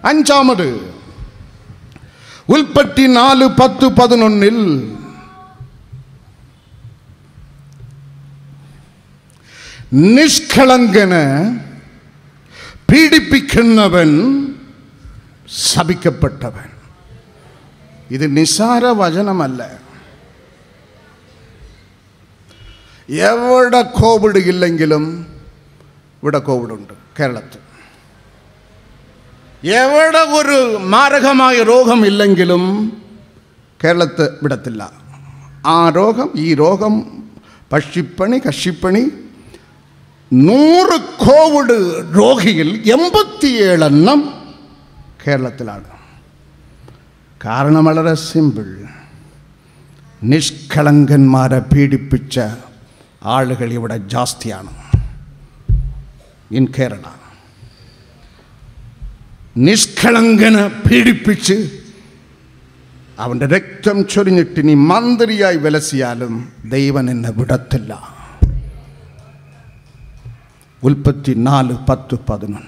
അഞ്ചാമത് ഉൽപ്പത്തി 4:10-11 നിഷ്കളങ്കന് പീഡിപ്പിക്കുന്നവൻ ശപിക്കപ്പെട്ടവൻ. ഇത് നിസ്സാര വചനമല്ല. എവിടെ കോവിഡ് ഇല്ലെങ്കിലും ഇവിടെ കോവിഡുണ്ട്. കേരളത്തിൽ എവിടെ ഒരു മാരകമായ രോഗം ഇല്ലെങ്കിലും കേരളത്തിൽ വിടത്തില്ല. ആ രോഗം, ഈ രോഗം, പക്ഷിപ്പണി, കഷിപ്പണി, 100 കോവിഡ് രോഗിയിൽ 87 എണ്ണം കേരളത്തിലാണ്. കാരണം വളരെ സിമ്പിൾ. നിഷ്കളങ്കന്മാരെ പീഡിപ്പിച്ച ആളുകൾ ഇവിടെ ജാസ്തിയാണ് ഇൻ കേരള. നിഷ്കളങ്കനെ പീഡിപ്പിച്ച് അവൻ്റെ രക്തം ചൊരിഞ്ഞിട്ട് നീ മന്ത്രിയായി വിലസിയാലും ദൈവം എന്നെ വിടത്തില്ല. ഉൽപ്പത്തി 4:10-11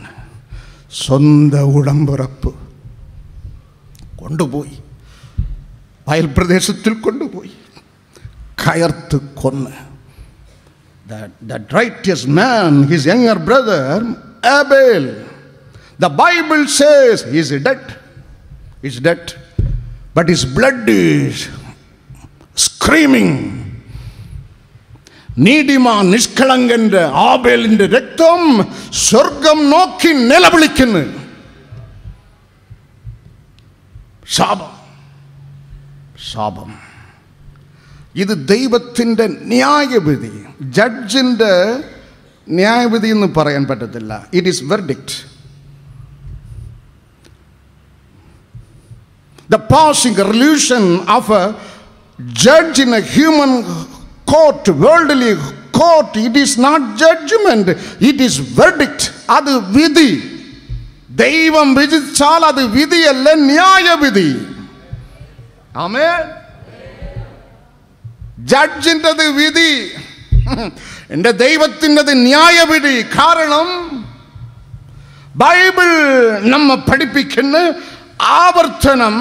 സ്വന്തം ഉടമ്പുറപ്പ് കൊണ്ടുപോയി അയൽപ്രദേശത്തിൽ കൊണ്ടുപോയി കയർത്ത് കൊന്ന്. That righteous man, his younger brother Abel, the Bible says he is dead. He is dead. But his blood is screaming. നീതിമാൻ നിഷ്കളങ്കന്റെ ആബേലിന്റെ രക്തം സ്വർഗം നോക്കി നിലവിളിക്കുന്നു. ശാപം, ശാപം. ഇത് ദൈവത്തിൻ്റെ ന്യായവിധി, ജഡ്ജിൻ്റെ ന്യായവിധി എന്ന് പറയാൻ പറ്റത്തില്ല. It is verdict. The passing resolution of a judge in a human court, worldly court, it is not judgment, it is verdict. അത് വിധി. ദൈവം വിധിച്ചാൽ അത് വിധിയല്ല, ന്യായവിധി. ആമേൻ. ജഡ്ജിൻ്റെത് വിധി, എൻ്റെ ദൈവത്തിൻ്റെത് ന്യായവിധി. കാരണം ബൈബിൾ നമ്മെ പഠിപ്പിക്കുന്ന ആവർത്തനം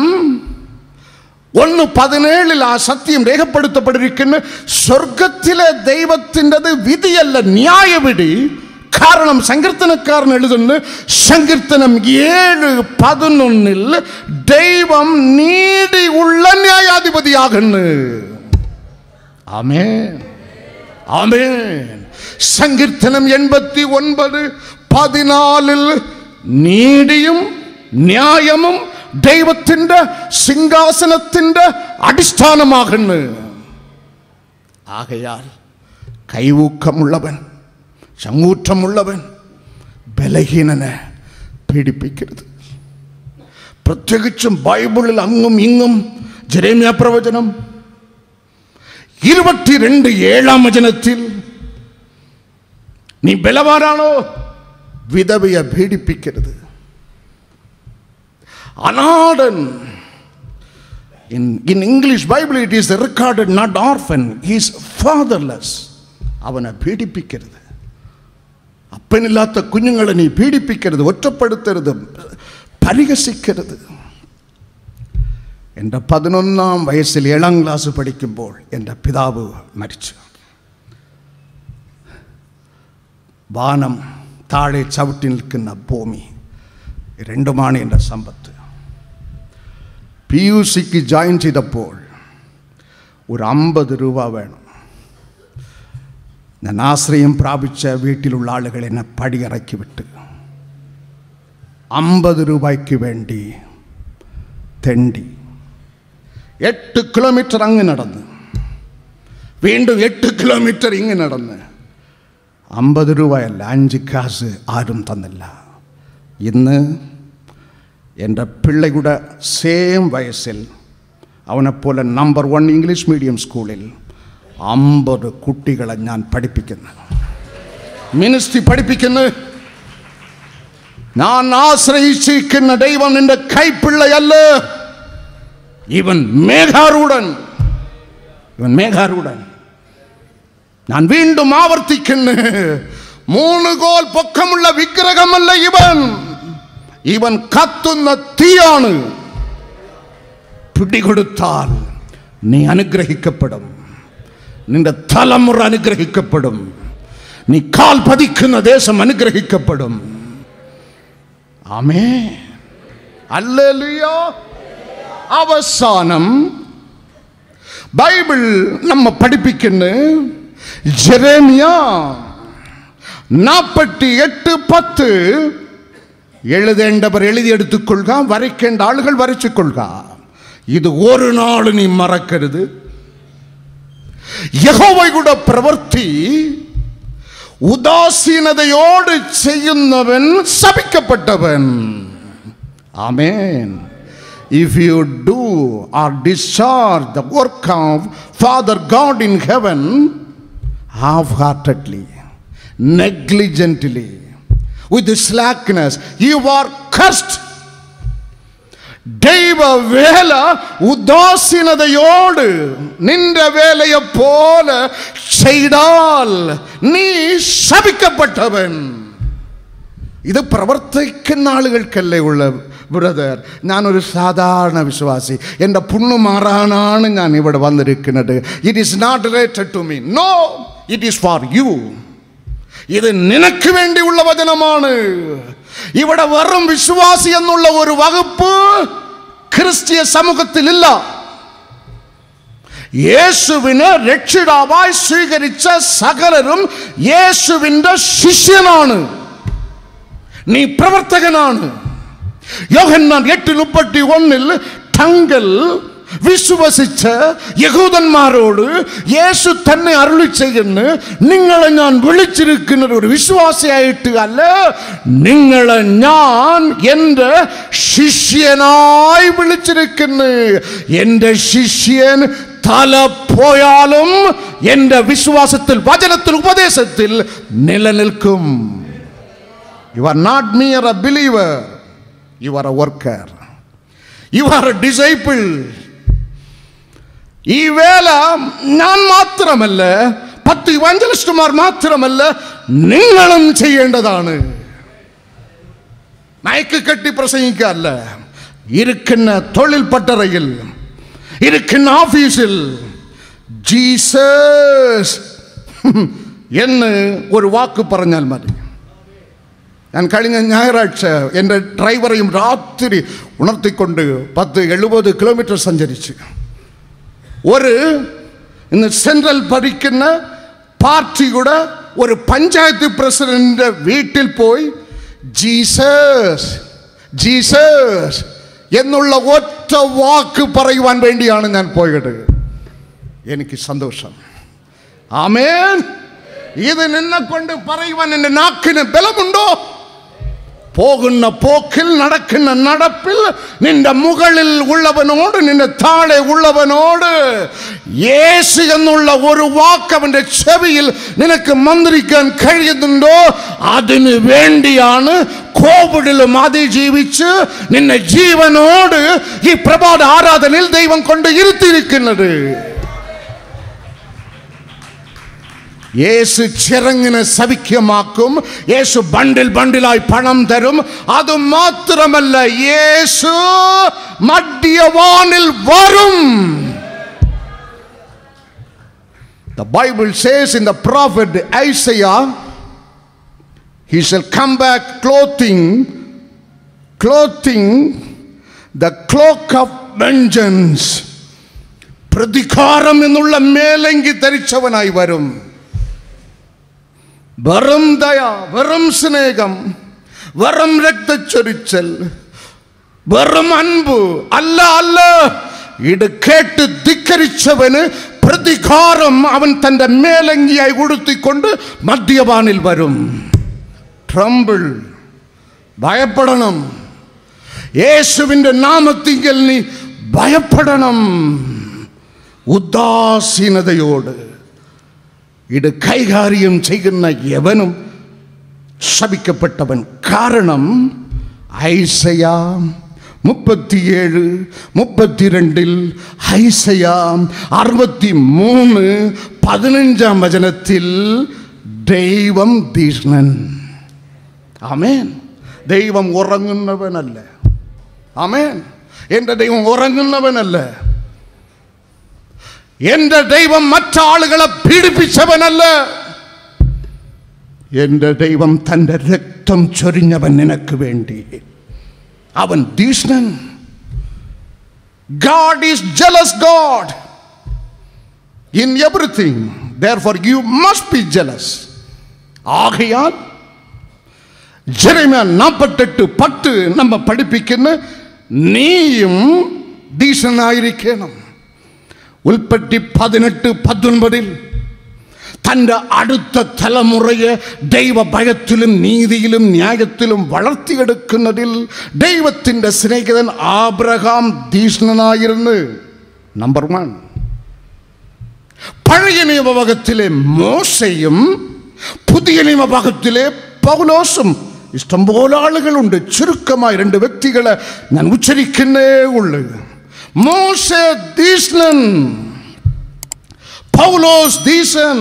1:17 ആ സത്യം രേഖപ്പെടുത്തപ്പെട്ടിരിക്കുന്ന സ്വർഗത്തിലെ ദൈവത്തിൻ്റെത് വിധിയല്ല, ന്യായവിധി. കാരണം സങ്കീർത്തനക്കാരൻ എഴുതുന്നു, സങ്കീർത്തനം 7:11 ദൈവം നീതിയുള്ള ന്യായാധിപതിയാകുന്നു. ആമേൻ, ആമേൻ. സങ്കീർത്തനം 89:14 നീതിയും ന്യായമും ദൈവത്തിൻ്റെ സിംഹാസനത്തിൻ്റെ അടിസ്ഥാനമാകുന്നു. ആകയാൽ കൈവൂക്കമുള്ളവൻ, ചങ്ങൂറ്റമുള്ളവൻ ബലഹീനനെ പീഡിപ്പിക്കരുത്. പ്രത്യേകിച്ചും ബൈബിളിൽ അങ്ങും ഇങ്ങും ജെരമ്യാ പ്രവചനം 22:7 വചനത്തിൽ നീ ബലവാനാണോ, വിധവയെ പീഡിപ്പിക്കരുത്. അനാഥൻ, in English Bible it is recorded not orphan, he is fatherless. അവനെ പീഡിപ്പിക്കരുത്. അപ്പനില്ലാത്ത കുഞ്ഞുങ്ങളെ നീ പീഡിപ്പിക്കരുത്, ഒറ്റപ്പെടുത്തരുത്, പരിഹസിക്കരുത്. എൻ്റെ 11-ാം വയസ്സിൽ 7-ാം ക്ലാസ് പഠിക്കുമ്പോൾ എൻ്റെ പിതാവ് മരിച്ചു. വാനം താഴെ ചവിട്ടി നിൽക്കുന്ന ഭൂമി, രണ്ടുമാണ് എൻ്റെ സമ്പത്ത്. PUCക്ക് ജോയിൻ ചെയ്തപ്പോൾ ഒരു 50 രൂപ വേണം. ഞാൻ ആശ്രയം പ്രാപിച്ച വീട്ടിലുള്ള ആളുകൾ എന്നെ പടിയിറക്കി വിട്ട് 50 രൂപയ്ക്ക് വേണ്ടി തെണ്ടി 8 കിലോമീറ്റർ അങ്ങ് നടന്ന്, വീണ്ടും 8 കിലോമീറ്റർ ഇങ്ങ് നടന്ന് 50 രൂപയല്ല, 5 കാശ് ആരും തന്നില്ല. ഇന്ന് എൻ്റെ പിള്ളയുടെ സെയിം വയസ്സിൽ അവനെപ്പോലെ നമ്പർ 1 ഇംഗ്ലീഷ് മീഡിയം സ്കൂളിൽ 50 കുട്ടികളെ ഞാൻ പഠിപ്പിക്കുന്നു, മിനിസ്ട്രി പഠിപ്പിക്കുന്നു. ഞാൻ ആശ്രയിച്ചിരിക്കുന്ന ദൈവം നിന്റെ കൈപ്പിള്ളയല്ല. ഇവൻ മേഘാരൂഢൻ. ഞാൻ വീണ്ടും ആവർത്തിക്കുന്നു, 3 കോൽ പൊക്കമുള്ള വിഗ്രഹമല്ല ഇവൻ കത്തുന്ന തീയാണ്. പിടികൊടുത്താൽ നീ അനുഗ്രഹിക്കപ്പെടും, നിന്റെ തലമുറ അനുഗ്രഹിക്കപ്പെടും, നീ കാൽ പതിക്കുന്ന ദേശം അനുഗ്രഹിക്കപ്പെടും. ആമേൻ, ഹല്ലേലൂയ. അവസാനം ബൈബിൾ നമ്മ പഠിപ്പിക്കുന്നു, ജെറേമിയ 48:10. എഴുതേണ്ടവർ എഴുതിയെടുത്തുകൊള്ളുക, വരയ്ക്കേണ്ട ആളുകൾ വരച്ചുകൊള്ളുക. ഇത് ഒരു നാൾ നീ മറക്കരുത്. യഹോവയുടെ പ്രവൃത്തി ഉദാസീനതയോട് ചെയ്യുന്നവൻ ശപിക്കപ്പെട്ടവൻ. ആമേൻ. If you do or discharge the work of Father God in heaven half-heartedly, negligently, with slackness, you are cursed. ദൈവ വേല ഉദാസീനതയോട് നിന്റെ വേലയെ പോലെ ചെയ്താൽ നീ ശപിക്കപ്പെട്ടവൻ. ഇത് പ്രവർത്തിക്കുന്ന ആളുകൾക്കല്ലേ ഉള്ള ബ്രദർ. ഞാനൊരു സാധാരണ വിശ്വാസി, എൻ്റെ പുണ്ണു മാറാനാണ് ഞാൻ ഇവിടെ വന്നിരിക്കുന്നത്. It is not related to me. No, it is for you. ഇത് നിനക്ക് വേണ്ടിയുള്ള വചനമാണ്. ഇവിടെ വെറും വിശ്വാസി എന്നുള്ള ഒരു വകുപ്പ് ക്രിസ്തീയ സമൂഹത്തിലില്ല. യേശുവിനെ രക്ഷിതാവായി സ്വീകരിച്ച സകലരും യേശുവിൻ്റെ ശിഷ്യനാണ്. നീ പ്രവർത്തകനാണ്. യോഹന്നാൻ 8:31 തങ്ങൾ വിശ്വസിച്ച യഹൂദന്മാരോട് യേശു തന്നെ അരുളി ചെയ്യുന്നു, നിങ്ങളെ ഞാൻ വിളിച്ചിരിക്കുന്നത് ഒരു വിശ്വാസിയായിട്ട് അല്ല, നിങ്ങളെ ഞാൻ എൻ്റെ ശിഷ്യനായി വിളിച്ചിരിക്കുന്നു. എൻ്റെ ശിഷ്യൻ തല പോയാലും എൻ്റെ വിശ്വാസത്തിൽ, വചനത്തിൽ, ഉപദേശത്തിൽ നിലനിൽക്കും. You are not mere a believer, you are a worker, you are a disciple. ഈ വേല ഞാൻ മാത്രമല്ല, 10 ഇവാഞ്ചലിസ്റ്റുമാർ മാത്രമല്ല, നിങ്ങളും ചെയ്യേണ്ടതാണ്. മയക്ക് കെട്ടി പ്രസംഗിക്കല്ല. ഇരിക്കുന്ന തൊഴിൽ പട്ടറയിൽ, ഇരിക്കുന്ന ഓഫീസിൽ ജീസസ് എന്ന് ഒരു വാക്ക് പറഞ്ഞാൽ മതി. ഞാൻ കഴിഞ്ഞ ഞായറാഴ്ച എൻ്റെ ഡ്രൈവറെയും രാത്രി ഉണർത്തിക്കൊണ്ട് 10-70 കിലോമീറ്റർ സഞ്ചരിച്ച് ഇന്ന് സെൻട്രൽ ഭരിക്കുന്ന പാർട്ടിയുടെ ഒരു പഞ്ചായത്ത് പ്രസിഡന്റിന്റെ വീട്ടിൽ പോയി ജീസസ് ജീസസ് എന്നുള്ള ഒറ്റ വാക്ക് പറയുവാൻ വേണ്ടിയാണ് ഞാൻ പോയത്. എനിക്ക് സന്തോഷം. ആമേൻ. ഇത് നിന്നെ കൊണ്ട് പറയുവാൻ എൻ്റെ നാക്കിന് ബലമുണ്ടോ? പോകുന്ന പോക്കിൽ, നടക്കുന്ന നടപ്പിൽ നിന്റെ മുകളിൽ ഉള്ളവനോട്, നിന്റെ താഴെ ഉള്ളവനോട് യേശു എന്നുള്ള ഒരു വാക്ക് അവന്റെ ചെവിയിൽ നിനക്ക് മന്ത്രിക്കാൻ കഴിയുന്നുണ്ടോ? അതിനു വേണ്ടിയാണ് കോവിഡിലും അതിജീവിച്ച് നിന്നെ ജീവനോട് ഈ പ്രഭാത ആരാധനയിൽ ദൈവം കൊണ്ട് ഇരുത്തിയിരിക്കുന്നത്. യേശു ചിറങ്ങിനെ സൗഖ്യമാക്കും. യേശു ബണ്ടിലായി പണം തരും. അതുമാത്രമല്ല, യേശു മദ്യവാനിൽ വരും. The Bible says in the prophet Isaiah, he shall come back clothing the cloak of vengeance. പ്രതികാരം എന്നുള്ള മേലങ്കി ധരിച്ചവനായി വരും. വെറും ദയ, വെറും സ്നേഹം, വെറും രക്തച്ചൊരിച്ചൽ, വെറും അൻപ് അല്ല. ഇത് കേട്ട് ധിക്കരിച്ചവന് പ്രതികാരം അവൻ തൻ്റെ മേലങ്കിയായി ഉടുത്തിക്കൊണ്ട് മദ്യപാനിൽ വരും. ട്രംബിൾ, ഭയപ്പെടണം. യേശുവിൻ്റെ നാമത്തിങ്കൽ നീ ഭയപ്പെടണം. ഉദാസീനതയോട് ഇത് കൈകാര്യം ചെയ്യുന്ന യവനും ശപിക്കപ്പെട്ടവൻ. കാരണം ഐസയാ 37:32 ഐസയാ 63:15 വചനത്തിൽ ദൈവം തീഷ്ണൻ. ആമേൻ. ദൈവം ഉറങ്ങുന്നവനല്ല. ആമേൻ. എൻ്റെ ദൈവം ഉറങ്ങുന്നവനല്ല. എൻ്റെ ദൈവം മറ്റാളുകളെ പീഡിപ്പിച്ചവനല്ല. എൻ്റെ ദൈവം തൻ്റെ രക്തം ചൊരിഞ്ഞവൻ നിനക്ക് വേണ്ടി. അവൻ തീഷ്ണൻ. God is jealous God in everything. Therefore you must be jealous. ആകയാൽ ജെറമ്യാ 48:10 നമ്മ പഠിപ്പിക്കുന്ന നീയും തീഷ്ണനായിരിക്കണം. ഉൽപ്പത്തി 18:19 തൻ്റെ അടുത്ത തലമുറയെ ദൈവഭയത്തിലും നീതിയിലും ന്യായത്തിലും വളർത്തിയെടുക്കുന്നതിൽ ദൈവത്തിൻ്റെ സ്നേഹിതൻ ആബ്രഹാം തീഷ്ണനായിരുന്നു. നമ്പർ 1. പഴയ നിയമഭാഗത്തിലെ മോശയും പുതിയ നിയമഭാഗത്തിലെ പൗലോസും. ഇഷ്ടംപോലെ ആളുകളുണ്ട്. ചുരുക്കമായി 2 വ്യക്തികളെ ഞാൻ ഉച്ചരിക്കുന്നേ ഉള്ളൂ. മോശ തീഷ്ണൻ, പൗലോസ് തീഷ്ണൻ.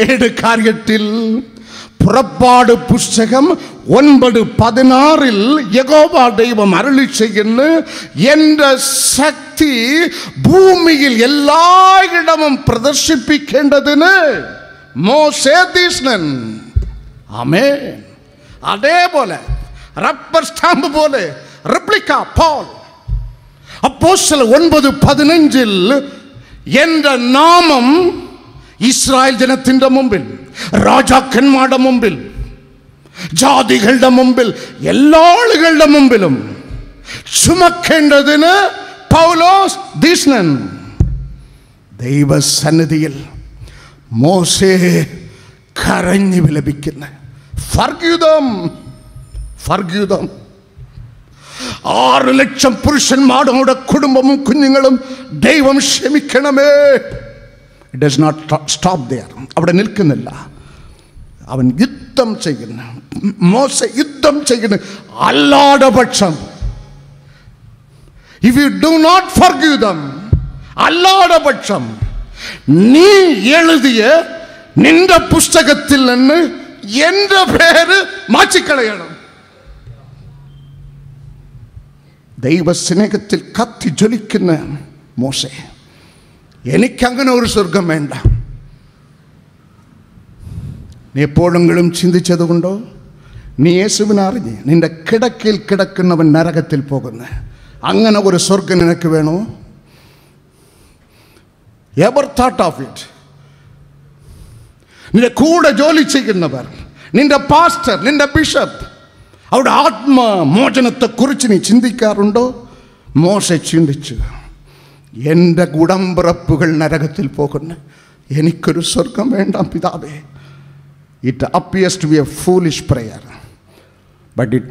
7 കാര്യത്തിൽ പുറപ്പാട് പുസ്തകം 9:16 യഹോവ ദൈവം അരുളി ചെയ്യുന്നു, എൻ്റെ ശക്തി ഭൂമിയിൽ എല്ലായിടവും പ്രദർശിപ്പിക്കേണ്ടതിന് മോശേ തീഷ്ണൻ. ആമേൻ. അതേപോലെ റബ്ബർ സ്റ്റാമ്പ് പോലെ റെപ്ലിക്ക പോൾ. അപ്പോസ്തലർ 9:15 എൻ്റെ നാമം ഇസ്രായേൽ ജനത്തിൻ്റെ മുമ്പിൽ, രാജാക്കന്മാരുടെ മുമ്പിൽ, ജാതികളുടെ മുമ്പിൽ, എല്ലാ ആളുകളുടെ മുമ്പിലും ചുമക്കേണ്ടതിന് പൗലോസ് തീഷ്ണൻ. ദൈവസന്നിധിയിൽ മോശെ കരഞ്ഞു വിലപിക്കുന്ന ഫർഗ്യൂതം 6 ലക്ഷം പുരുഷന്മാരുടെ കുടുംബവും കുഞ്ഞുങ്ങളും ദൈവം ക്ഷമിക്കണമേ. It does not stop there. അവിടെ നിൽക്കുന്നില്ല. അവൻ യുദ്ധം ചെയ്യുന്നു. മോശ യുദ്ധം ചെയ്യുന്നു. അല്ലാതെ പക്ഷം if you do not forgive them, അല്ലാതെ പക്ഷം നീ എഴുതിയ നിന്റെ പുസ്തകത്തിൽ നിന്ന് എൻ്റെ പേര് മാറ്റിക്കളയണം. ദൈവസ്നേഹത്തിൽ കത്തി ജ്വലിക്കുന്ന മോശെ, എനിക്കങ്ങനെ ഒരു സ്വർഗം വേണ്ട. നീ എപ്പോഴെങ്കിലും ചിന്തിച്ചതുകൊണ്ടോ? നീ യേശുവിനെ അറിഞ്ഞ് നിന്റെ കിടക്കയിൽ കിടക്കുന്നവൻ നരകത്തിൽ പോകുന്നു. അങ്ങനെ ഒരു സ്വർഗം നിനക്ക് വേണോ? Ever thought of it? നിന്റെ കൂടെ ജോലി ചെയ്യുന്നവർ, നിന്റെ പാസ്റ്റർ, നിന്റെ ബിഷപ്പ്, അവിടെ ആത്മമോചനത്തെക്കുറിച്ച് നീ ചിന്തിക്കാറുണ്ടോ? മോശ ചിന്തിച്ചു, എൻ്റെ ഉടമ്പിറപ്പുകൾ നരകത്തിൽ പോകുന്നു, എനിക്കൊരു സ്വർഗം വേണ്ട പിതാവേ. It appears to be a foolish prayer, but it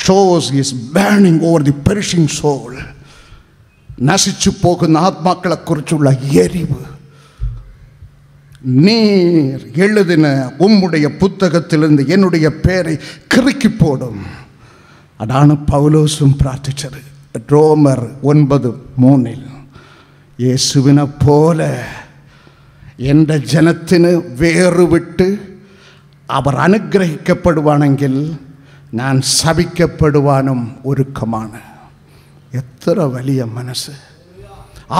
shows he is burning over the perishing soul. നശിച്ചു പോകുന്ന ആത്മാക്കളെക്കുറിച്ചുള്ള എരിവ്. நீர் எழுதின உம்முடைய புத்தகத்திலிருந்து என்னுடைய பேரை கிறுக்கி போடும். அதான பவுலோசும் பிரார்த்திச்சது. ரோமர் 9:3 യേശുവിനെ പോലെ എൻ്റെ ജനത്തിന് വേറുവിട്ട് അവർ അനുഗ്രഹിക്കപ്പെടുവാണെങ്കിൽ ഞാൻ ശപിക്കപ്പെടുവാനും ഒരുക്കമാണ്. എത്ര വലിയ മനസ്സ്!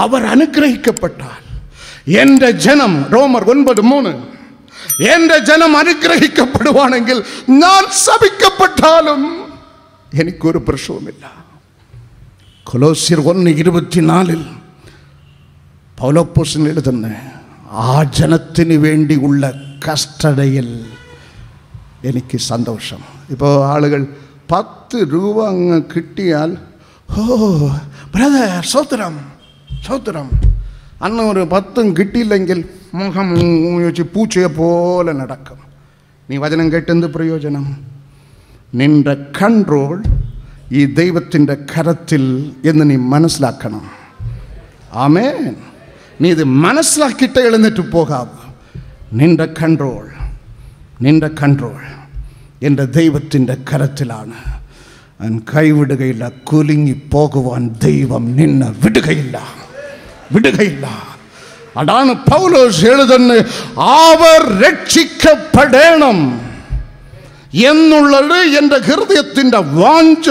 അവർ അനുഗ്രഹിക്കപ്പെട്ടാൽ എൻ്റെ ജനം, റോമർ 9:3, എൻ്റെ ജനം അനുഗ്രഹിക്കപ്പെടുവാണെങ്കിൽ ഞാൻ ശപിക്കപ്പെട്ടാലും എനിക്കൊരു പ്രശ്നവുമില്ല. കൊലോസ്യർ 1:24 പൗലോപ്പോസൻ എഴുതുന്ന ആ ജനത്തിന് വേണ്ടിയുള്ള കഷ്ടതയിൽ എനിക്ക് സന്തോഷം. ഇപ്പോൾ ആളുകൾ 10 രൂപ അങ്ങ് കിട്ടിയാൽ, ഓ ബ്രദർ സ്തോത്രം സ്തോത്രം. അന്ന് ഒരു 10 കിട്ടിയില്ലെങ്കിൽ മുഖം വെച്ച് പൂച്ചയെ പോലെ നടക്കും. നീ വചനം കേട്ടെന്ത് പ്രയോജനം? നിന്റെ കൺട്രോൾ ഈ ദൈവത്തിൻ്റെ കരത്തിൽ എന്ന് നീ മനസ്സിലാക്കണം. ആമേൻ. നീ ഇത് മനസ്സിലാക്കിയിട്ട് എഴുന്നേറ്റ് പോകാം. നിന്റെ കൺട്രോൾ എൻ്റെ ദൈവത്തിൻ്റെ കരത്തിലാണ്. അവൻ കൈവിടുകയില്ല. കുലുങ്ങി പോകുവാൻ ദൈവം നിന്നെ വിടുകയില്ല. അതാണ് പൗലോസ് എഴുതുന്നത്. അവർ രക്ഷിക്കപ്പെടണം എന്നുള്ളത് എൻ്റെ ഹൃദയത്തിൻ്റെ വാഞ്ച.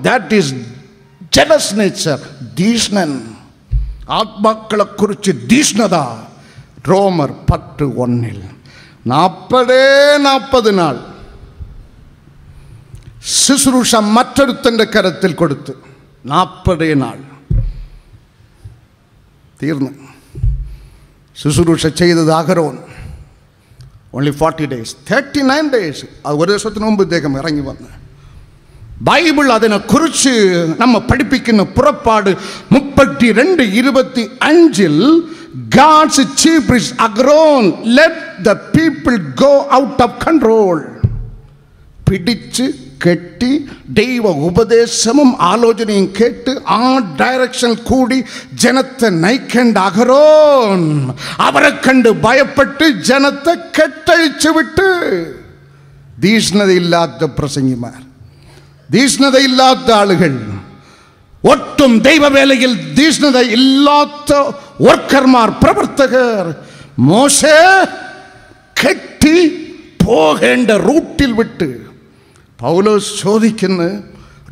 That is jealous nature. തീഷ്ണൻ, ആത്മാക്കളെ കുറിച്ച് തീഷ്ണത. റോമർ 10:1 40 നാൾ ശുശ്രൂഷ മറ്റൊരുത്തൻ്റെ കരത്തിൽ കൊടുത്ത് 40 നാൾ തീർന്നു. ശുശ്രൂഷ ചെയ്തത് അഹരോൻ. Only 40 days, 39 days. അത് ഒരു ദിവസത്തിന് മുമ്പ് ഇദ്ദേഹം ഇറങ്ങി വന്ന് ബൈബിൾ അതിനെക്കുറിച്ച് നമ്മ പഠിപ്പിക്കുന്ന പുറപ്പാട് 32:25 God's chief priest Aaron let the people go out of control. പിടിച്ച് കെട്ടി ദൈവ ഉപദേശവും ആലോചനയും കേട്ട് ആ ഡയറക്ഷൻ കൂടി ജനത്തെ നയിക്കേണ്ട അഹരോൻ അവരെ കണ്ട് ഭയപ്പെട്ട് ജനത്തെ കെട്ടഴിച്ചു വിട്ട്. തീഷ്ണതയില്ലാത്ത പ്രസംഗിമാർ, തീഷ്ണതയില്ലാത്ത ആളുകൾ, ഒട്ടും ദൈവവേലയിൽ തീഷ്ണത ഇല്ലാത്ത വർക്കർമാർ, പ്രവർത്തകർ മോശെ കെട്ടി പോകേണ്ട റൂട്ടിൽ വിട്ട്. പൗലോസ് ചോദിക്കുന്ന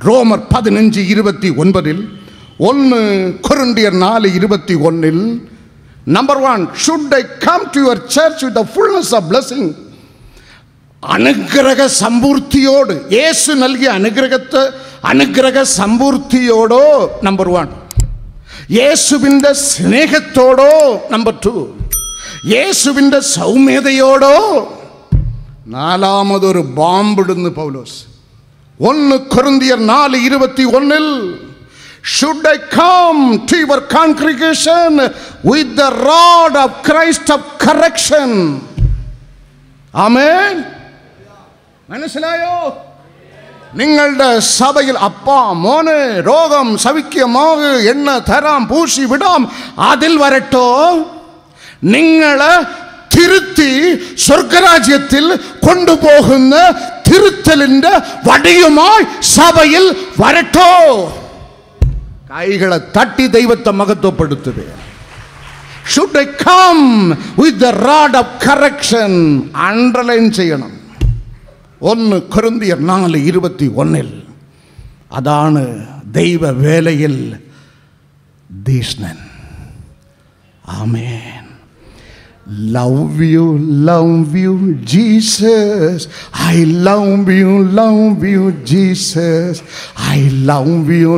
റോമർ 15:29, 1 കൊരിന്ത്യർ 4:21, number 1, should I come to your church with the fullness of blessing? അനുഗ്രഹ സമ്പൂർത്തിയോട്, യേശു നൽകിയ അനുഗ്രഹ സമ്പൂർത്തിയോടോ, നമ്പർ 1. യേശുവിൻ്റെ സ്നേഹത്തോടോ, നമ്പർ 2. യേശുവിൻ്റെ സൗമ്യതയോടോ. നാലാമതൊരു ബോംബിടുന്നു പൗലോസ്. 1 കൊരിന്ത്യർ 4:21, should I come to your congregation with the rod of Christ of correction? ആമേൻ. മനസ്സിലായോ? നിങ്ങളുടെ സഭയിൽ അപ്പാ മോനെ രോഗം സൗഖ്യമാകു, എണ്ണ തരാം, പൂശി വിടാം, അതിൽ വരട്ടോ. നിങ്ങളെ തിരുത്തി സ്വർഗരാജ്യത്തിൽ കൊണ്ടുപോകുന്ന തിരുത്തലിന്റെ വടിയുമായി സഭയിൽ വരട്ടോ. കൈകളെ തട്ടി ദൈവത്തെ മഹത്വപ്പെടുത്തുക. Should I come with the rod of correction? Underline ചെയ്യണം. 1 കൊരിന്ത്യർ 4:21. അതാണ് ദൈവവേലയിൽ തീഷ്ണൻ. ആമേൻ. Love you, Jesus. I love you, Jesus. I love you,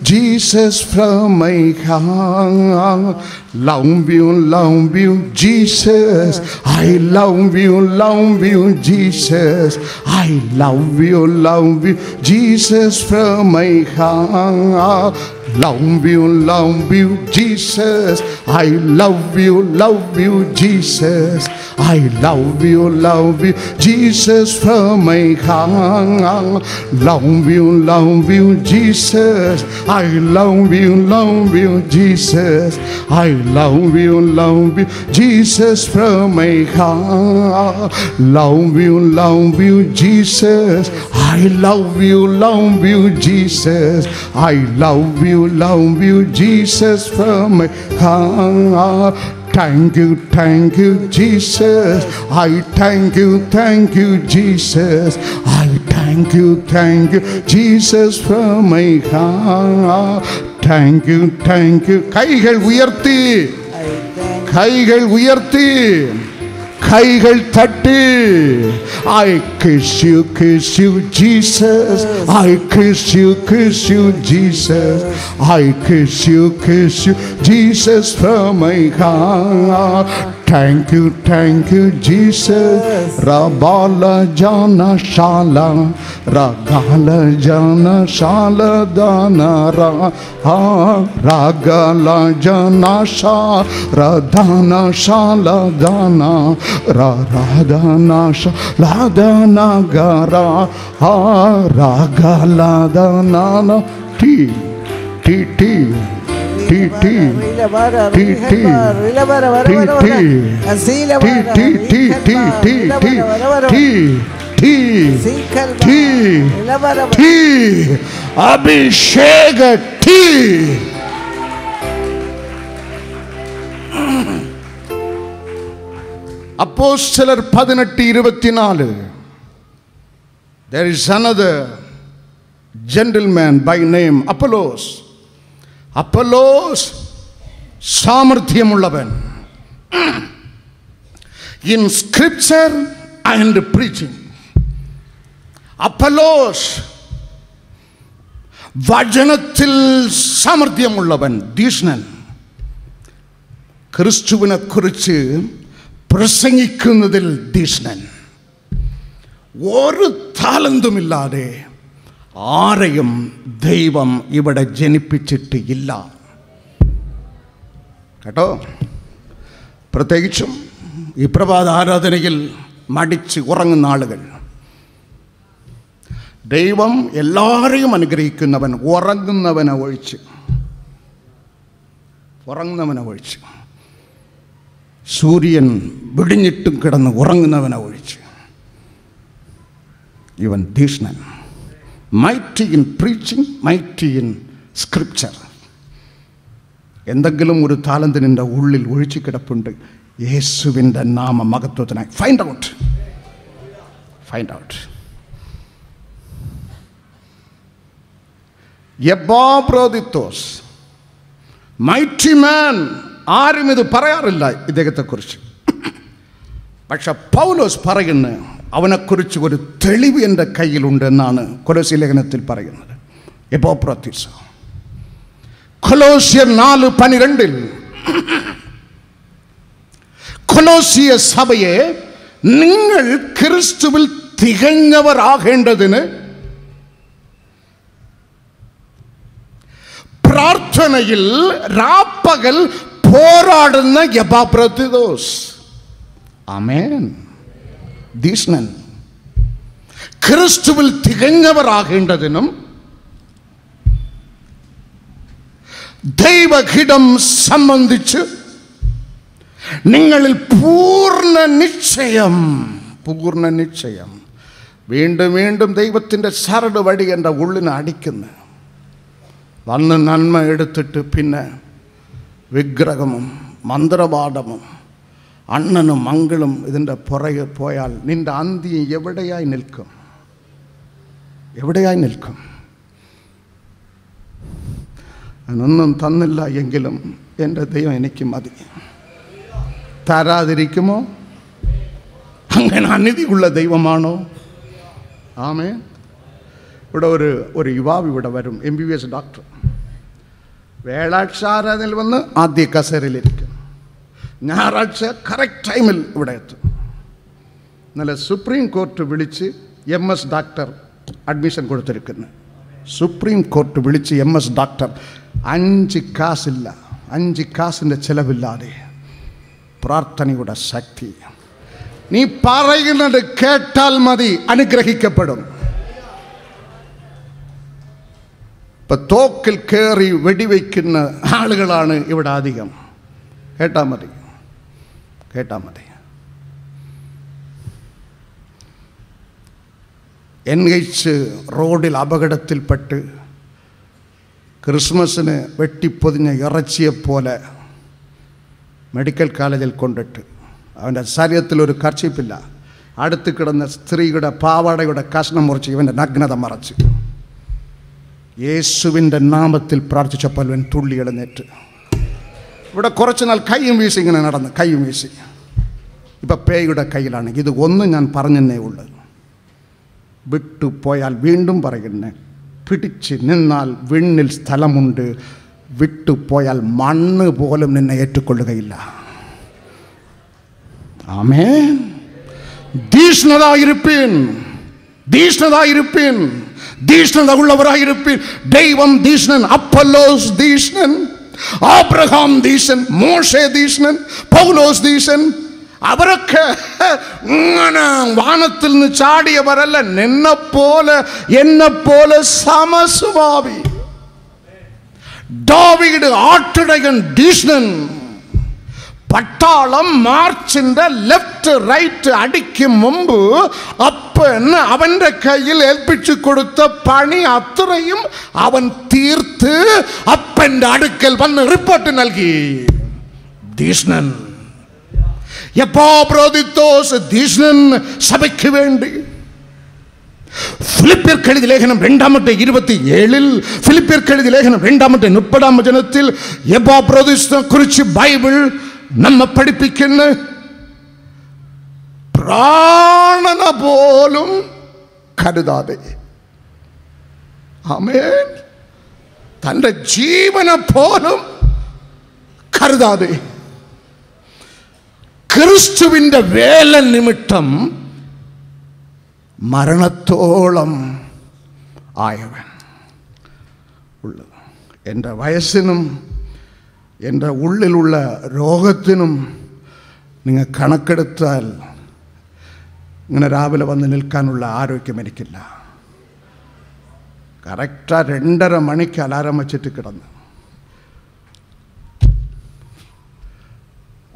Jesus, from my heart. Love you, Jesus. I love you, Jesus. I love you, Jesus, from my heart. Love you, Jesus. I love you, Jesus. I love you, Jesus, from my heart. Love you, Jesus. I love you, Jesus. I love you, Jesus, from my heart. Love you, Jesus. I love you, Jesus. I love you, Jesus, from my heart. Thank you, Jesus. I thank you, Jesus. I thank you, Jesus, from my heart. Thank you. കൈകൾ ഉയർത്തി, കൈകൾ തട്ടി. I kiss you, Jesus. I kiss you, Jesus. I kiss you, Jesus, from my heart. Thank you, Jesus. Rabala jana shala, ragala jana shala dana ra, ragala jana shala, radana shala dana, radana shala dana gara, ragala dana ti. அபிஷேக tea. அப்போஸ்தலர் 18:24. There is another gentleman by name Apollos. Apollos சாமர்த்தியமுள்ளவன் in scripture and preaching. அப்பல்லோஸ் வചനത്തിൽ സാമർഥ്യമുള്ളവൻ. ദീഷ്ണൻ ക്രിസ്തുവിനെ കുറിച്ച് പ്രസംഗിക്കുന്നതിൽ ദീഷ്ണൻ. ഒരു താലന്തുമില്ലാതെ ആരെയും ദൈവം ഇവിടെ ജനിപ്പിച്ചിട്ട് ഇല്ല കേട്ടോ. പ്രത്യേകിച്ചും ഈ പ്രഭാത ആരാധനയിൽ മടിച്ച് ഉറങ്ങുന്ന ആളുകൾ, ദൈവം എല്ലാവരെയും അനുഗ്രഹിക്കുന്നവൻ ഉറങ്ങുന്നവനെ ഒഴിച്ച്. സൂര്യൻ വിടിഞ്ഞിട്ടും കിടന്ന് ഉറങ്ങുന്നവനെ ഒഴിച്ച്. ഇവൻ ധീഷ്ണൻ. Mighty in preaching, mighty in scripture. എന്തെങ്കിലും ഒരു താലന്ത് നിന്റെ ഉള്ളിൽ ഒഴിച്ചു കിടപ്പുണ്ട്. യേശുവിൻ്റെ നാമ മഹത്വത്തിനായി find out. Epaphroditus, mighty man. ആരും ഇത് പറയാറില്ല ഇദ്ദേഹത്തെക്കുറിച്ച്. പക്ഷെ പൗലോസ് പറയുന്ന അവനെക്കുറിച്ച് ഒരു തെളിവ് എൻ്റെ കയ്യിലുണ്ട് എന്നാണ് കൊലോസ്യ ലേഖനത്തിൽ പറയുന്നത്. എബാബ്രോദിത്തോസ് കൊലോസ്യർ 4:12 കൊലോസ്യ സഭയെ നിങ്ങൾ ക്രിസ്തുവിൽ തികഞ്ഞവരാകേണ്ടതിന് പ്രാർത്ഥനയിൽ രാപ്പകൽ പോരാടുന്ന എബാബ്രോദിത്തോസ്. ആമേൻ. ദീഷ്ണൻ ക്രിസ്തുവിൽ തികഞ്ഞവരാകേണ്ടതിനും ദൈവഹിതം സംബന്ധിച്ച് നിങ്ങളിൽ പൂർണ്ണ നിശ്ചയം. വീണ്ടും വീണ്ടും ദൈവത്തിൻ്റെ സരട് വടി എൻ്റെ ഉള്ളിന് അടിക്കുന്നു. വന്ന് നന്മ എടുത്തിട്ട് പിന്നെ വിഗ്രഹമും മന്ത്രവാദമും അണ്ണനും മംഗളും ഇതിൻ്റെ പുറകെ പോയാൽ നിൻ്റെ അന്തി എവിടെയായി നിൽക്കും? അതിനൊന്നും തന്നില്ല എങ്കിലും എൻ്റെ ദൈവം എനിക്ക് മതി. തരാതിരിക്കുമോ? അങ്ങനെ അനീതിയുള്ള ദൈവമാണോ? ആമേൻ. ഇവിടെ ഒരു യുവാവ് ഇവിടെ വരും, MBBS ഡോക്ടർ. വ്യാഴാഴ്ച ആരാധനയിൽ വന്ന് ആദ്യ കസേരയിലിരിക്കും. ഞായറാഴ്ച കറക്റ്റ് ടൈമിൽ ഇവിടെ എത്തും. ഇന്നലെ സുപ്രീം കോർട്ട് വിളിച്ച് MS ഡോക്ടർ അഡ്മിഷൻ കൊടുത്തിരിക്കുന്നു. സുപ്രീം കോർട്ട് വിളിച്ച് MS ഡോക്ടർ 5 കാശില്ല, 5 കാശിൻ്റെ ചിലവില്ലാതെ പ്രാർത്ഥനയുടെ ശക്തി. നീ പറയുന്നത് കേട്ടാൽ മതി, അനുഗ്രഹിക്കപ്പെടും. ഇപ്പം തോക്കിൽ കയറി വെടിവെക്കുന്ന ആളുകളാണ് ഇവിടെ അധികം. കേട്ടാൽ മതി. NH റോഡിൽ അപകടത്തിൽപ്പെട്ട് ക്രിസ്മസിന് വെട്ടിപ്പൊതിഞ്ഞ ഇറച്ചിയെപ്പോലെ മെഡിക്കൽ കോളേജിൽ കൊണ്ടിട്ട് അവൻ്റെ ശരീരത്തിലൊരു കർച്ചീപ്പില്ല. അടുത്ത് കിടന്ന സ്ത്രീയുടെ പാവാടയുടെ കഷ്ണം മുറിച്ച് ഇവൻ്റെ നഗ്നത മറച്ച് യേശുവിൻ്റെ നാമത്തിൽ പ്രാർത്ഥിച്ചപ്പോൾ അവൻ തുള്ളി എഴുന്നേറ്റ്. ഇവിടെ കുറച്ച് നാൾ കൈയും വീശി ഇങ്ങനെ നടന്ന് കൈയും വീശി. ഇപ്പം പേയുടെ കയ്യിലാണ്. ഇത് ഒന്നും ഞാൻ പറഞ്ഞെന്നേ ഉള്ളൂ. വിട്ടുപോയാൽ വീണ്ടും പറയുന്നേ, പിടിച്ച് നിന്നാൽ വിണ്ണിൽ സ്ഥലമുണ്ട്. വിട്ടുപോയാൽ മണ്ണ് പോലും നിന്നെ ഏറ്റുകൊള്ളുകയില്ല. ആമേൻ. തീഷ്ണതായിരിപ്പിൻ, തീഷ്ണത ഉള്ളവരായിരിപ്പിൻ. ദൈവം തീഷ്ണൻ. അപ്പൊല്ലോസ് തീഷ്ണൻ, ആബ്രഹാം തീഷ്ണൻ, മോശെ തീഷ്ണൻ, പൗലോസ് തീഷ്ണൻ. അവരൊക്കെ ഇങ്ങനെ വാനത്തിൽ നിന്ന് ചാടിയവരല്ല. എന്നെപ്പോലെ സമസ്വഭാവി. ദാവീദ് ആട്ടിടയൻ ദീഷ്ണൻ. പട്ടാളം മാർച്ചിന്റെ ലെഫ്റ്റ് റൈറ്റ് അടിക്കും മുമ്പ് അപ്പൻ അവന്റെ കയ്യിൽ ഏൽപ്പിച്ചു കൊടുത്ത പണി അത്രയും അവൻ തീർത്ത് അപ്പന്റെ അടുക്കൽ വന്ന് റിപ്പോർട്ട് നൽകി. ദീഷ്ണൻ, എപ്പോപ്രോദിത്തോസ് ദീഷ്ണൻ സഭയ്ക്ക് വേണ്ടി. ഫിലിപ്പിയർക്കെഴുതിയ ലേഖനം 2:27, ഫിലിപ്പിയർക്കെഴുതിയ ലേഖനം 2:30 വചനത്തിൽ എപ്പോപ്രോദിത്തോസിനെ കുറിച്ച് ബൈബിൾ നമ്മെ പഠിപ്പിക്കുന്ന പ്രാണന പോലും കരുതാതെ, ആമേൻ, തൻ്റെ ജീവനെ പോലും കരുതാതെ ക്രിസ്തുവിൻ്റെ വേല നിമിത്തം മരണത്തോളം ആയവൻ ഉള്ളത്. എൻ്റെ വയസ്സിനും എൻ്റെ ഉള്ളിലുള്ള രോഗത്തിനും നിങ്ങൾ കണക്കെടുത്താൽ ഇങ്ങനെ രാവിലെ വന്ന് നിൽക്കാനുള്ള ആരോഗ്യം എനിക്കില്ല. കറക്റ്റാ 2:30 മണിക്ക് അലാറം വച്ചിട്ട് കിടന്നു.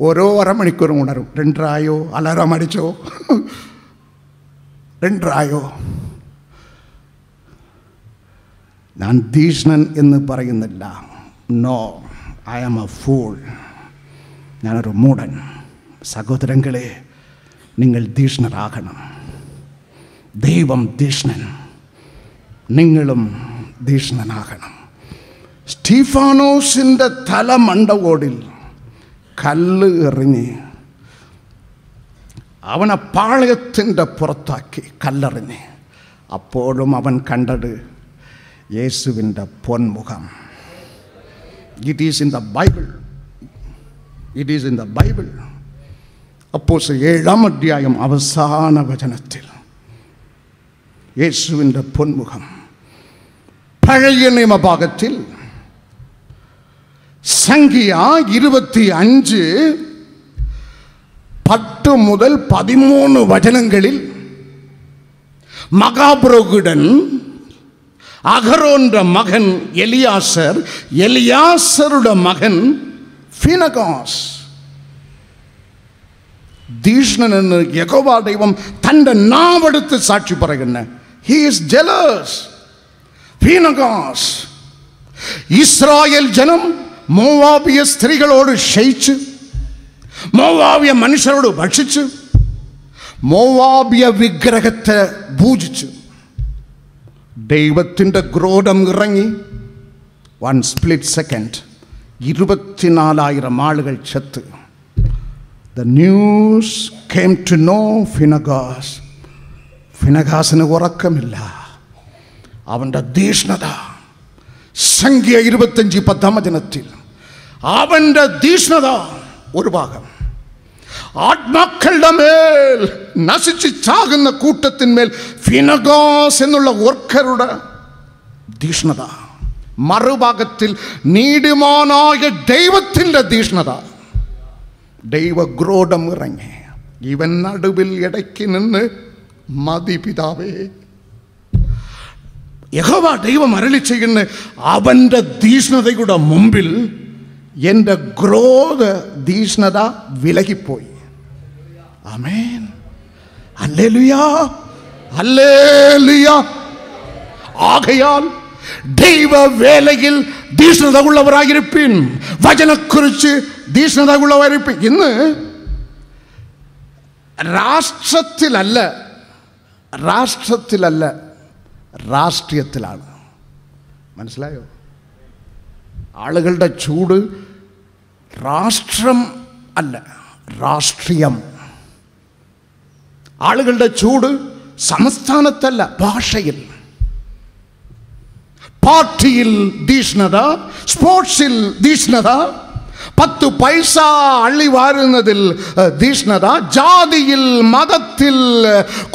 ഓരോ അരമണിക്കൂറും ഉണരും. 2:30 ആയോ, അലാറം അടിച്ചോ, 2:30 ആയോ. ഞാൻ ദീഷ്ണൻ എന്ന് പറയുന്നില്ല. No, I am a fool. ഞാനൊരു മൂഢൻ. സഹോദരങ്ങളെ, നിങ്ങൾ തീഷ്ണരാകണം. ദൈവം തീഷ്ണൻ, നിങ്ങളും തീഷ്ണനാകണം. സ്റ്റീഫാനോസിൻ്റെ തലമണ്ടകോടിൽ കല്ല് എറിഞ്ഞ് അവനെ പാളയത്തിൻ്റെ പുറത്താക്കി കല്ലെറിഞ്ഞ്. അപ്പോഴും അവൻ കണ്ടത് യേശുവിൻ്റെ പൊന്മുഖം. It is in the Bible. It is in the Bible. അപ്പോസ്തലർ 7-ാം അധ്യായം അവസാന വചനത്തിൽ യേശുവിൻ്റെ പൊന്മുഖം. പഴയ നിയമഭാഗത്തിൽ സംഖ്യ 25 10 മുതൽ 13 വചനങ്ങളിൽ മഹാപുരോഹിതൻ അഹരോന്റെ മകൻ എലിയാസർ, എലിയാസറുടെ മകൻ ഫിനഹാസ് തീഷ്ണനെന്ന് യഹോവ ദൈവം തൻ്റെ നാവെടുത്ത് സാക്ഷി പറയുന്നു. He is jealous. Phinehas Israel ജനം മോവാബിയ സ്ത്രീകളോട് ക്ഷയിച്ച്, മോവാബിയ മനുഷ്യരോട് ഭക്ഷിച്ച്, മോവാബിയ വിഗ്രഹത്തെ പൂജിച്ച് ദൈവത്തിൻ്റെ ക്രോധം ഇറങ്ങി. 1 split second 24,000 ആളുകൾ ചത്ത്. The news came to know Phinehas. ഫിനഹാസിന് ഉറക്കമില്ല. അവൻ്റെ തീഷ്ണത സംഖ്യ 25:10 വചനത്തിൽ അവൻ്റെ തീഷ്ണത ഒരു ഭാഗം. ആത്മാക്കളുടെ മേൽ നശിച്ച് ചാകുന്ന കൂട്ടത്തിന്മേൽ ഫിനഹാസ് എന്നുള്ള വർക്കറുടെ തീഷ്ണത. മറുഭാഗത്തിൽ നീതിമാനായ ദൈവത്തിൻ്റെ തീഷ്ണത. ദൈവക്രോധം ഇറങ്ങി. ഇവൻ നടുവിൽ ഇടയ്ക്ക് നിന്ന് മതി പിതാവേ. യഹോവ ദൈവം അരുളി ചെയ്യുന്ന അവൻ്റെ തീഷ്ണതയുടെ മുമ്പിൽ എൻ്റെ ക്രോധ തീഷ്ണത വിലകിപ്പോയി. ആമേൻ, ഹല്ലേലൂയ, ഹല്ലേലൂയ. ആകയാൽ ദൈവവേലയിൽ തീഷ്ണത ഉള്ളവരായിരിപ്പിൻ. വചനക്കുറിച്ച് തീഷ്ണത ഉള്ളവരായിരിപ്പിൻ. ഇന്ന് രാഷ്ട്രത്തിലല്ല രാഷ്ട്രീയത്തിലാണ്. മനസ്സിലായോ? ആളുകളുടെ ചൂട് രാഷ്ട്രം അല്ല, രാഷ്ട്രീയം. ആളുകളുടെ ചൂട് സംസ്ഥാനത്തല്ല, ഭാഷയിൽ. പാർട്ടിയിൽ തീഷ്ണത, സ്പോർട്സിൽ തീഷ്ണത, 10 പൈസ അള്ളി വാരുന്നതിൽ തീഷ്ണത, ജാതിയിൽ, മതത്തിൽ,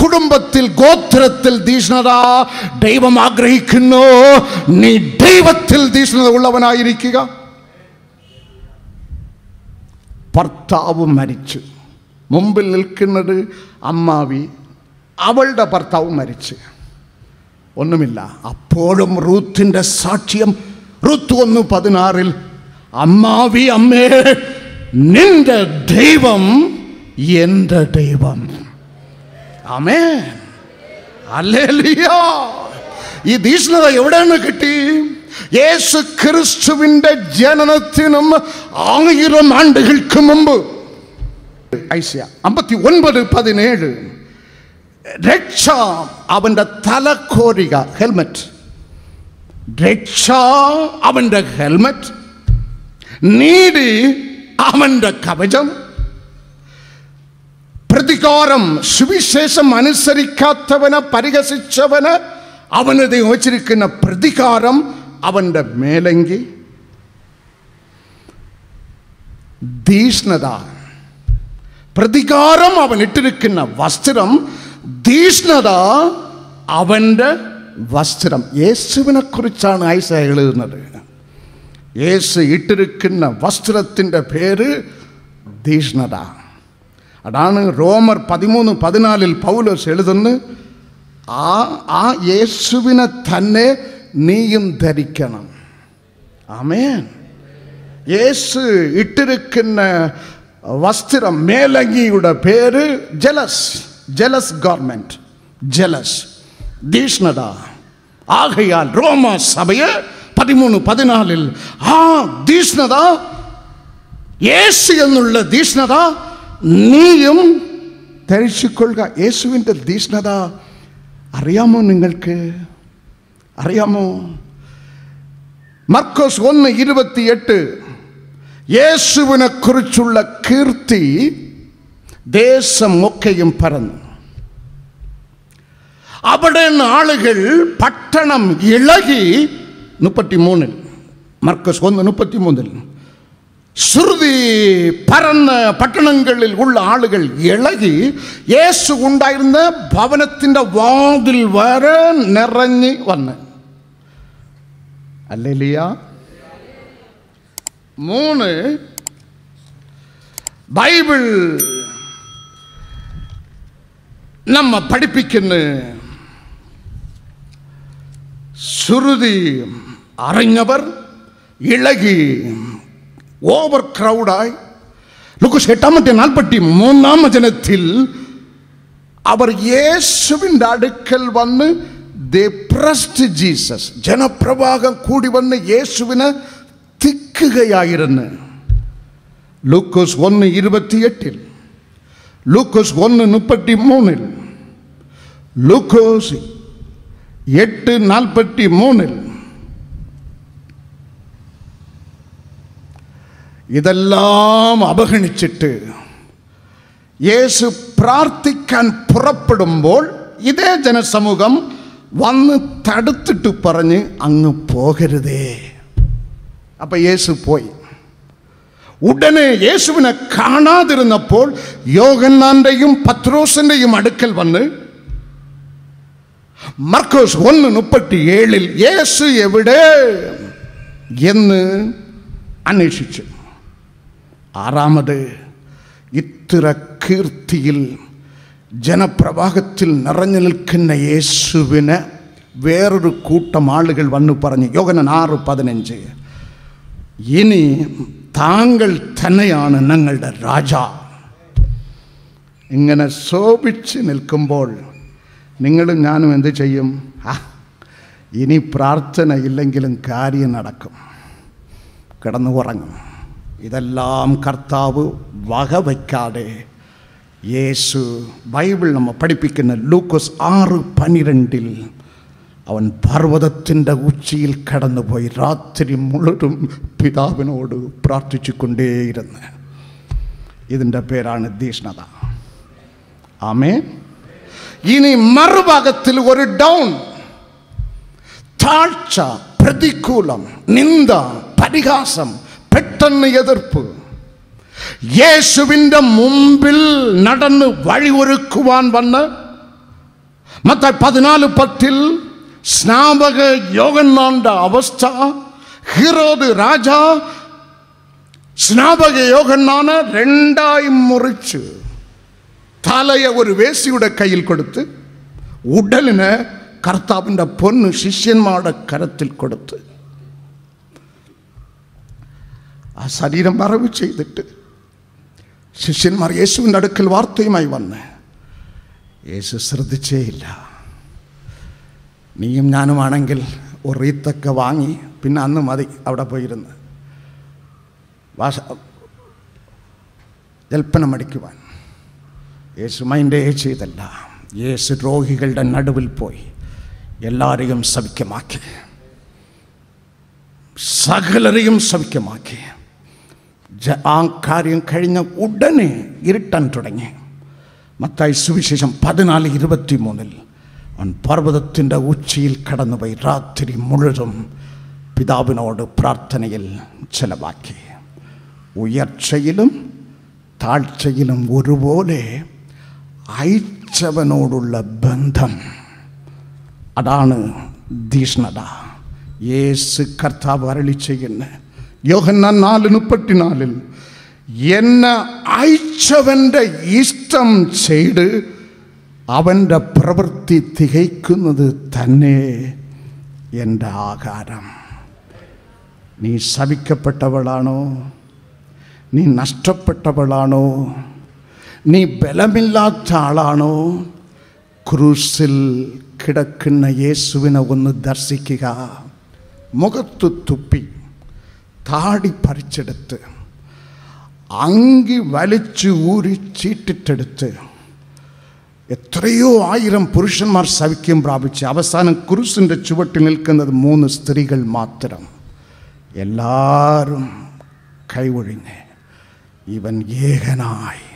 കുടുംബത്തിൽ, ഗോത്രത്തിൽ തീഷ്ണത. ദൈവം ആഗ്രഹിക്കുന്നു നീ ദൈവത്തിൽ തീഷ്ണത ഉള്ളവനായിരിക്കുക. ഭർത്താവ് മരിച്ചു, മുമ്പിൽ നിൽക്കുന്നത് അമ്മാവി, അവളുടെ ഭർത്താവ് മരിച്ച് ഒന്നുമില്ല. അപ്പോഴും റൂത്തിൻ്റെ സാക്ഷ്യം റുത്ത് 1:16 അമ്മാവി അമ്മേ നിന്റെ ദൈവം എൻ്റെ ദൈവം. ആമേൻ, ഹല്ലേലൂയ. ഈ തീഷ്ണത എവിടെ നിന്ന് കിട്ടി? യേശു ക്രിസ്തുവിന്റെ ജനനത്തിനും 1000 ആണ്ടുകൾക്ക് മുമ്പ്. ഐശയ്യ 59:17 രക്ഷ അവന്റെ തലക്കോരിക, ഹെൽമെറ്റ്. രക്ഷ അവന്റെ ഹെൽമെറ്റ്, നീതി അവന്റെ കവചം, പ്രതികാരം സുവിശേഷം അനുസരിക്കാത്തവനെ പരിഹസിച്ചവന് അവന് വെച്ചിരിക്കുന്ന പ്രതികാരം അവന്റെ മേലങ്കി. തീഷ്ണത, പ്രതികാരം അവൻ ഇട്ടിരിക്കുന്ന വസ്ത്രം, തീഷ്ണത അവന്റെ വസ്ത്രം. യേശുവിനെ കുറിച്ചാണ് ഐസയ്യ എഴുതുന്നത്. യേശു ഇട്ടിരിക്കുന്ന വസ്ത്രത്തിൻ്റെ പേര് തീഷ്ണത. അതാണ് റോമർ 13:14 പൗലോസ് എഴുതുന്നു, ആ യേശുവിനെ തന്നെ നീയും ധരിക്കണം. ആമേൻ. യേശു ഇട്ടിരിക്കുന്ന വസ്ത്രം, മേലങ്കിയുടെ പേര് ജലസ്, ജലസ് ഗാർമെന്റ്, ജലസ്, തീഷ്ണത. ആകയാൽ റോമ സഭയെ 13:14 ആ തീഷ്ണത, യേശു എന്നുള്ള തീഷ്ണത നീയും ധരിച്ചുകൊള്ളുക. യേശുവിൻ്റെ തീഷ്ണത അറിയാമോ? നിങ്ങൾക്ക് അറിയാമോ? മർക്കോസ് 1:28 യേശുവിനെ കുറിച്ചുള്ള കീർത്തി ദേശമൊക്കെയും പരന്നു. അവിടെ ആളുകൾ പട്ടണം ഇളകി. 33 മർക്കോസ് 1:33 ശ്രുതി പരന്ന പട്ടണങ്ങളിൽ ഉള്ള ആളുകൾ ഇളകി യേശു ഉണ്ടായിരുന്ന ഭവനത്തിൻ്റെ വാതിൽ വരെ നിറഞ്ഞു വന്ന്. ഹല്ലേലൂയ. 3 ബൈബിൾ നമ്മ പഠിപ്പിക്കുന്ന ശ്രുതി അറിഞ്ഞവർ ഇളകി ഓവർ ക്രൗഡായി. ലൂക്കോസ് 8:43 അവർ യേശുവിൻ്റെ അടുക്കൽ വന്ന് they pressed Jesus. ജനപ്രവാഹം കൂടി വന്ന് യേശുവിനെ തിക്കുകയായിരുന്നു. ലൂക്കോസ് 1:28, ലൂക്കോസ് 1:33, ലൂക്കോസ് 8:43 ഇതെല്ലാം അവഗണിച്ചിട്ട് യേശു പ്രാർത്ഥിക്കാൻ പുറപ്പെടുമ്പോൾ ഇതേ ജനസമൂഹം വന്ന് തടുത്തിട്ട് പറഞ്ഞ് അങ്ങ് പോകരുതേ. അപ്പൊ യേശു പോയി. ഉടനെ യേശുവിനെ കാണാതിരുന്നപ്പോൾ യോഹന്നാന്റെയും പത്രോസിന്റെയും അടുക്കൽ വന്ന് മർക്കോസ് 1:37 യേശു എവിടെ എന്ന് അന്വേഷിച്ചു. 6 ഇത്ര കീർത്തിയിൽ ജനപ്രവാഹത്തിൽ നിറഞ്ഞു നിൽക്കുന്ന യേശുവിന് വേറൊരു കൂട്ടം ആളുകൾ വന്നു പറഞ്ഞു. യോഹന്നാൻ 6:15 ഇനി താങ്കൾ തന്നെയാണ് ഞങ്ങളുടെ രാജാ. ഇങ്ങനെ ശോഭിച്ച് നിൽക്കുമ്പോൾ നിങ്ങളും ഞാനും എന്ത് ചെയ്യും? ഇനി പ്രാർത്ഥന ഇല്ലെങ്കിലും കാര്യം നടക്കും, കിടന്നു ഉറങ്ങും. ഇതെല്ലാം കർത്താവ് വകവയ്ക്കാതെ യേശു ബൈബിൾ നമ്മൾ പഠിപ്പിക്കുന്ന ലൂക്കോസ് 6:12 അവൻ പർവ്വതത്തിൻ്റെ ഉച്ചിയിൽ കടന്നുപോയി രാത്രി മുഴുവൻ പിതാവിനോട് പ്രാർത്ഥിച്ചു കൊണ്ടേയിരുന്നു. ഇതിൻ്റെ പേരാണ് തീഷ്ണത. ആമേൻ. ഇനി മറുഭാഗത്തിൽ ഒരു ഡൗൺ, താഴ്ച, പ്രതികൂലം, നിന്ദ, പരിഹാസം, പെട്ടെന്ന് എതിർപ്പ്. യേശുവിൻ്റെ മുമ്പിൽ നടന്ന് വഴി ഒരുക്കുവാൻ വന്ന് മത്തായി 14:10 സ്നാപക യോഹന്നാന്റെ അവസ്ഥ. ഹെരോദ് രാജാ സ്നാപക യോഹന്നാനെ 2 മുറിച്ച് തലയെ ഒരു വേശ്യയുടെ കയ്യിൽ കൊടുത്ത് ഉടലിന് കർത്താവിൻ്റെ പൊന്ന് ശിഷ്യന്മാരുടെ കരത്തിൽ കൊടുത്ത് ആ ശരീരം മറവ് ചെയ്തിട്ട് ശിഷ്യന്മാർ യേശുവിൻ്റെ അടുക്കൽ വാർത്തയുമായി വന്ന് യേശു ശ്രദ്ധിച്ചേയില്ല. നീയും ഞാനുമാണെങ്കിൽ ഒരു റീത്തൊക്കെ വാങ്ങി പിന്നെ അന്ന് മതി അവിടെ പോയിരുന്ന് ജൽപ്പനമടിക്കുവാൻ. യേശു മൈൻഡേ ചെയ്തല്ല. യേശു രോഗികളുടെ നടുവിൽ പോയി എല്ലാവരെയും സൗഖ്യമാക്കി, സകലരെയും സൗഖ്യമാക്കി. ആ കാര്യം കഴിഞ്ഞ ഉടനെ ഇരുട്ടാൻ തുടങ്ങി. മത്തായി സുവിശേഷം 14:23 അവൻ പർവ്വതത്തിൻ്റെ ഉച്ചിയിൽ കടന്നുപോയി രാത്രി മുഴുവൻ പിതാവിനോട് പ്രാർത്ഥനയിൽ ചെലവാക്കി. ഉയർച്ചയിലും താഴ്ചയിലും ഒരുപോലെ അയച്ചവനോടുള്ള ബന്ധം, അതാണ് തീഷ്ണത. യേശു കർത്താവ് അരുളി ചെയ്യുന്ന യോഹന്നാൻ 4:34 എന്നെ അയച്ചവൻ്റെ ഇഷ്ടം ചെയ്ത് അവൻ്റെ പ്രവൃത്തി തികയ്ക്കുന്നത് തന്നെ എൻ്റെ ആഹാരം. നീ ശപിക്കപ്പെട്ടവളാണോ? നീ നഷ്ടപ്പെട്ടവളാണോ? നീ ബലമില്ലാത്ത ആളാണോ? ക്രൂസിൽ കിടക്കുന്ന യേശുവിനെ ഒന്ന് ദർശിക്കുക. മുഖത്ത് തുപ്പി, താടി പറിച്ചെടുത്ത്, അങ്കി വലിച്ചു ഊരി ചീട്ടിട്ടെടുത്ത് എത്രയോ ആയിരം പുരുഷന്മാർ സൗഖ്യം പ്രാപിച്ച് അവസാനം ക്രൂസിൻ്റെ ചുവട്ടിൽ നിൽക്കുന്നത് 3 സ്ത്രീകൾ മാത്രം. എല്ലാവരും കൈയൊഴിഞ്ഞ് ഇവൻ ഏകനായി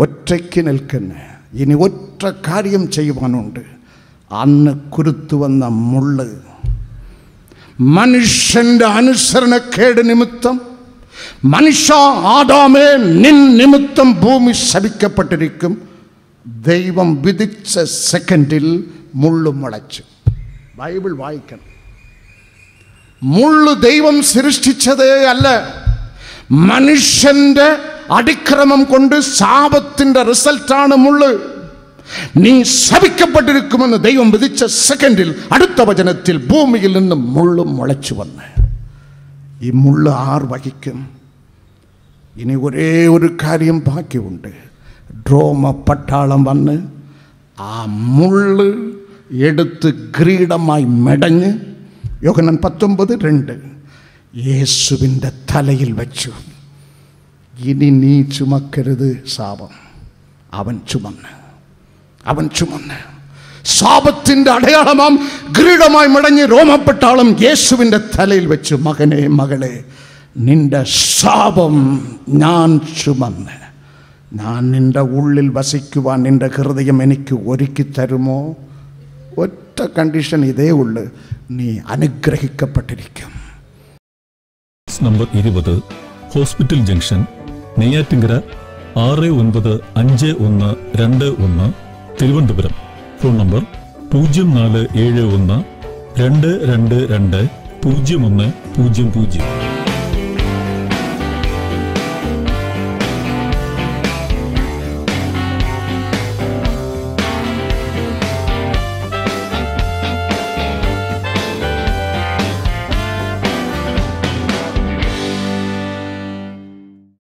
ഒറ്റയ്ക്ക് നിൽക്കുന്ന. ഇനി ഒറ്റ കാര്യം ചെയ്യുവാനുണ്ട്. അന്ന് കുരുത്തു വന്ന മുള്ള്, മനുഷ്യൻ്റെ അനുസരണക്കേട് നിമിത്തം, മനുഷ്യ ആദാമേ നിൻ നിമിത്തം ഭൂമി ശപിക്കപ്പെട്ടിരിക്കും. ദൈവം വിധിച്ച സെക്കൻഡിൽ മുള്ളു മുളച്ചു. ബൈബിൾ വായിക്കണം. മുള്ളു ദൈവം സൃഷ്ടിച്ചതേ അല്ല. മനുഷ്യൻ്റെ അതിക്രമം കൊണ്ട് ശാപത്തിൻ്റെ റിസൾട്ടാണ് മുള്ള്. നീ ശപിക്കപ്പെട്ടിരിക്കുമെന്ന് ദൈവം വിധിച്ച സെക്കൻഡിൽ അടുത്ത വചനത്തിൽ ഭൂമിയിൽ നിന്ന് മുള്ളു മുളച്ചു വന്ന്. ഈ മുള്ള് ആർ വഹിക്കും? ഇനി ഒരേ ഒരു കാര്യം ബാക്കിയുണ്ട്. റോമ പട്ടാളം വന്ന് ആ മുള്ള് എടുത്ത് കിരീടമായി മെടഞ്ഞ് യോഹന്നാൻ 19:2 യേശുവിൻ്റെ തലയിൽ വെച്ചു. ഇനി നീ ചുമക്കരുത് ശാപം. അവൻ ചുമന്ന് ശാപത്തിൻ്റെ അടയാളമാം കിരീടമായി മെടഞ്ഞ് റോമപ്പട്ടാളം യേശുവിൻ്റെ തലയിൽ വെച്ചു. മകനെ, മകളെ, നിന്റെ ശാപം ഞാൻ ചുമന്ന് ഞാൻ നിന്റെ ഉള്ളിൽ വസിക്കുവാൻ നിന്റെ ഹൃദയം എനിക്ക് ഒരുക്കി തരുമോ? ഒറ്റ കണ്ടീഷൻ ഇതേ ഉള്ളു, നീ അനുഗ്രഹിക്കപ്പെട്ടിരിക്കും. Number 20 hospital junction, Neyyattinkara 695121 Thiruvananthapuram. Phone number 0471 222 0100.